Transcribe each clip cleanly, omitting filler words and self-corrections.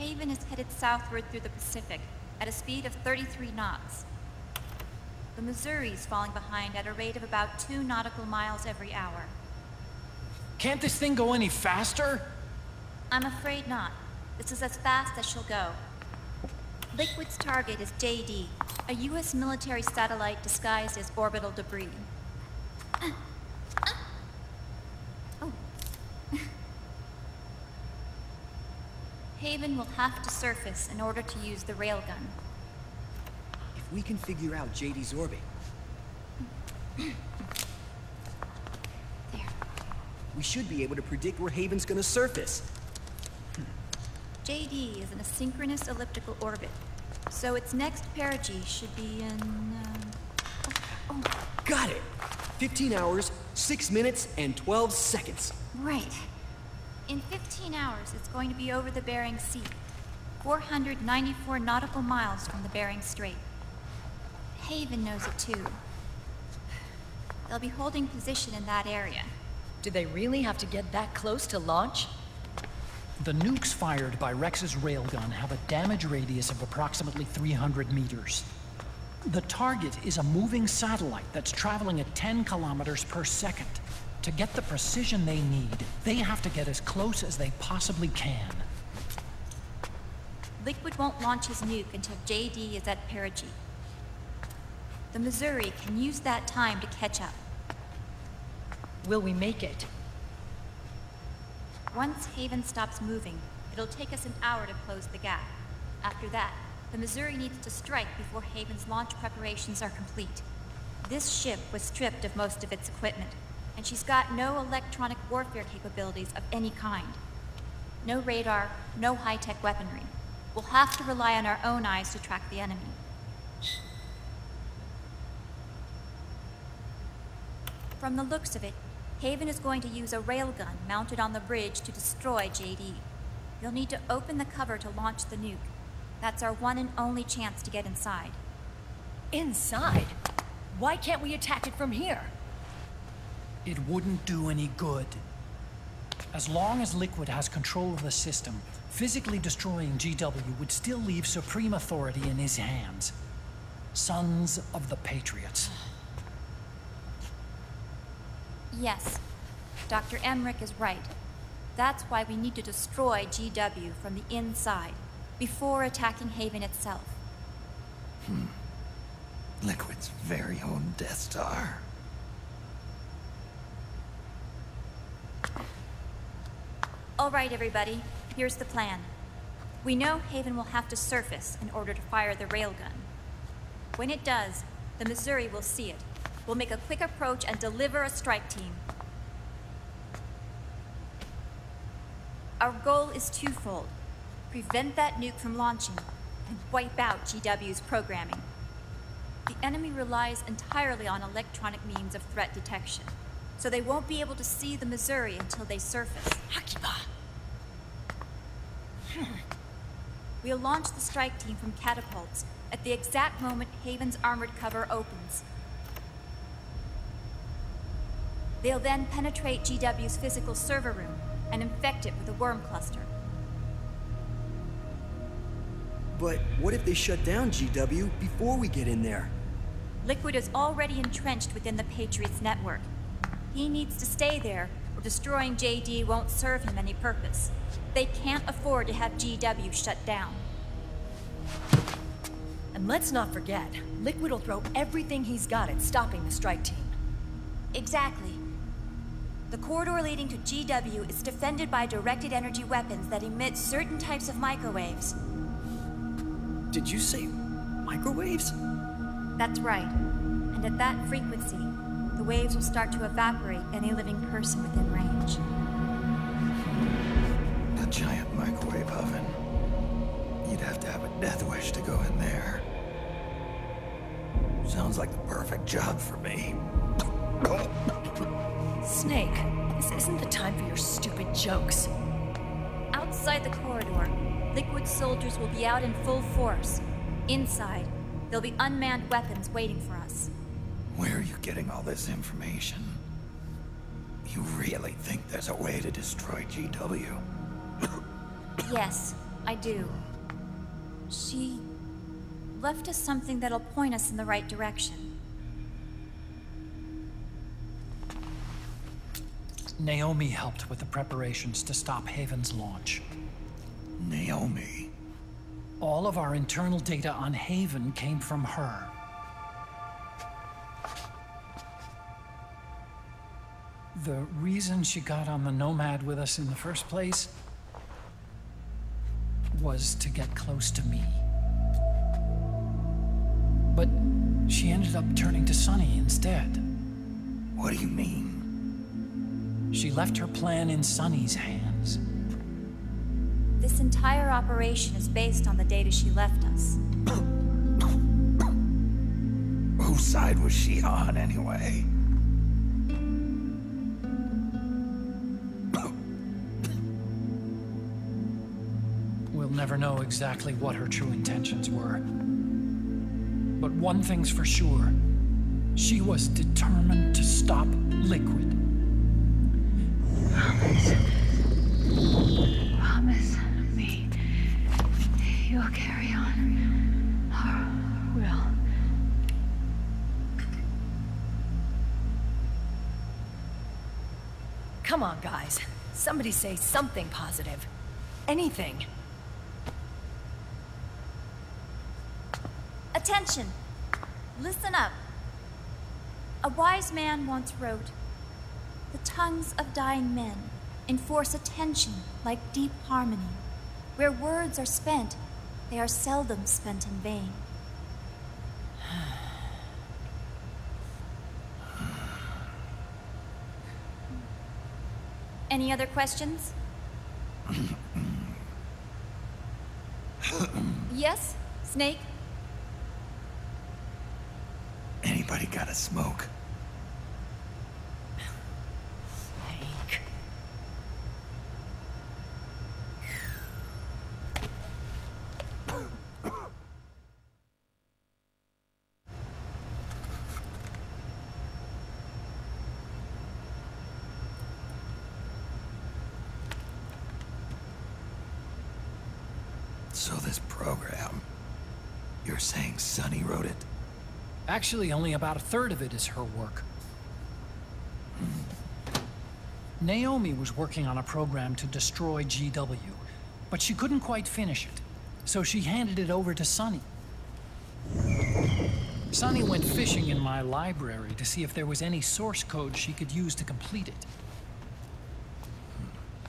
Haven is headed southward through the Pacific at a speed of 33 knots. The Missouri's falling behind at a rate of about 2 nautical miles every hour. Can't this thing go any faster? I'm afraid not. This is as fast as she'll go. Liquid's target is JD, a U.S. military satellite disguised as orbital debris. Oh. Haven will have to surface in order to use the railgun. If we can figure out JD's orbit... There. We should be able to predict where Haven's gonna surface. JD is in a synchronous elliptical orbit, so its next perigee should be in... Got it! 15 hours, 6 minutes, and 12 seconds. Right. In 15 hours, it's going to be over the Bering Sea, 494 nautical miles from the Bering Strait. Haven knows it too. They'll be holding position in that area. Do they really have to get that close to launch? The nukes fired by Rex's railgun have a damage radius of approximately 300 meters. The target is a moving satellite that's traveling at 10 kilometers per second. To get the precision they need, they have to get as close as they possibly can. Liquid won't launch his nuke until JD is at perigee. The Missouri can use that time to catch up. Will we make it? Once Haven stops moving, it'll take us an hour to close the gap. After that, the Missouri needs to strike before Haven's launch preparations are complete. This ship was stripped of most of its equipment, and she's got no electronic warfare capabilities of any kind. No radar, no high-tech weaponry. We'll have to rely on our own eyes to track the enemy. From the looks of it, Haven is going to use a railgun mounted on the bridge to destroy JD. You'll need to open the cover to launch the nuke. That's our one and only chance to get inside. Inside? Why can't we attack it from here? It wouldn't do any good. As long as Liquid has control of the system, physically destroying GW would still leave supreme authority in his hands. Sons of the Patriots. Yes, Dr. Emmerich is right. That's why we need to destroy GW from the inside, before attacking Haven itself. Liquid's very own Death Star. All right, everybody, here's the plan. We know Haven will have to surface in order to fire the railgun. When it does, the Missouri will see it. We'll make a quick approach and deliver a strike team. Our goal is twofold. Prevent that nuke from launching, and wipe out GW's programming. The enemy relies entirely on electronic means of threat detection, so they won't be able to see the Missouri until they surface. Akiba! We'll launch the strike team from catapults at the exact moment Haven's armored cover opens. They'll then penetrate GW's physical server room and infect it with a worm cluster. But what if they shut down GW before we get in there? Liquid is already entrenched within the Patriots network. He needs to stay there, or destroying JD won't serve him any purpose. They can't afford to have GW shut down. And let's not forget, Liquid will throw everything he's got at stopping the strike team. Exactly. The corridor leading to GW is defended by directed energy weapons that emit certain types of microwaves. Did you say microwaves? That's right. And at that frequency, the waves will start to evaporate any living person within range. A giant microwave oven. You'd have to have a death wish to go in there. Sounds like the perfect job for me. Snake, this isn't the time for your stupid jokes. Outside the corridor, Liquid soldiers will be out in full force. Inside, there'll be unmanned weapons waiting for us. Where are you getting all this information? You really think there's a way to destroy GW? Yes, I do. She left us something that'll point us in the right direction. Naomi helped with the preparations to stop Haven's launch. Naomi? All of our internal data on Haven came from her. The reason she got on the Nomad with us in the first place was to get close to me. But she ended up turning to Sunny instead. What do you mean? She left her plan in Sunny's hands. This entire operation is based on the data she left us. Whose side was she on, anyway? We'll never know exactly what her true intentions were. But one thing's for sure. She was determined to stop Liquid. Promise me you'll carry on. Or will. Come on, guys. Somebody say something positive. Anything. Attention! Listen up. A wise man once wrote, "The tongues of dying men enforce attention like deep harmony. Where words are spent, they are seldom spent in vain." Any other questions? Yes, Snake? Anybody got a smoke? Snake. So this program, you're saying Sunny wrote it? Actually, only about a third of it is her work. Naomi was working on a program to destroy GW, but she couldn't quite finish it, so she handed it over to Sunny. Sunny went fishing in my library to see if there was any source code she could use to complete it.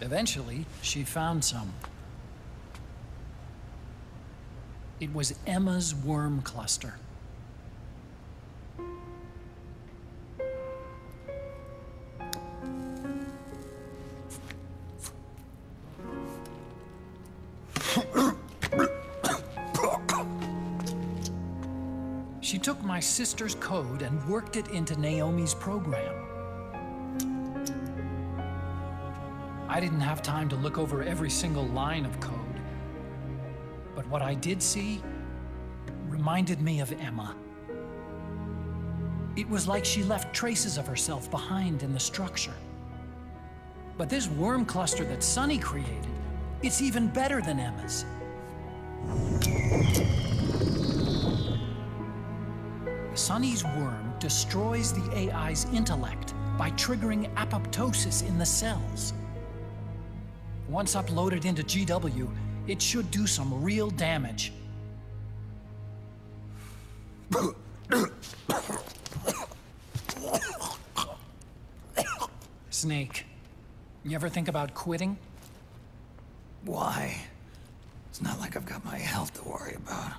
Eventually, she found some. It was Emma's worm cluster. She took my sister's code and worked it into Naomi's program. I didn't have time to look over every single line of code, but what I did see reminded me of Emma. It was like she left traces of herself behind in the structure. But this worm cluster that Sunny created, it's even better than Emma's. Sunny's worm destroys the AI's intellect by triggering apoptosis in the cells. Once uploaded into GW, it should do some real damage. Snake, you ever think about quitting? Why? It's not like I've got my health to worry about.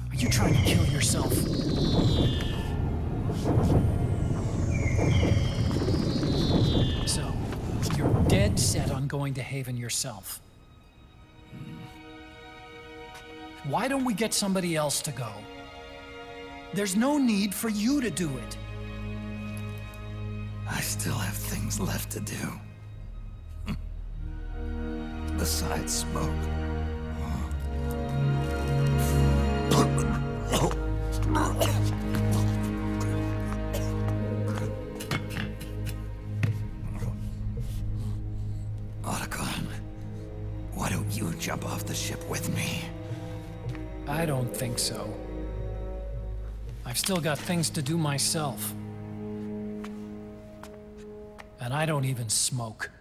Are you trying to kill yourself? So, you're dead set on going to Haven yourself. Why don't we get somebody else to go? There's no need for you to do it. I still have things left to do. Besides smoke. Otacon, why don't you jump off the ship with me? I don't think so. I've still got things to do myself. And I don't even smoke.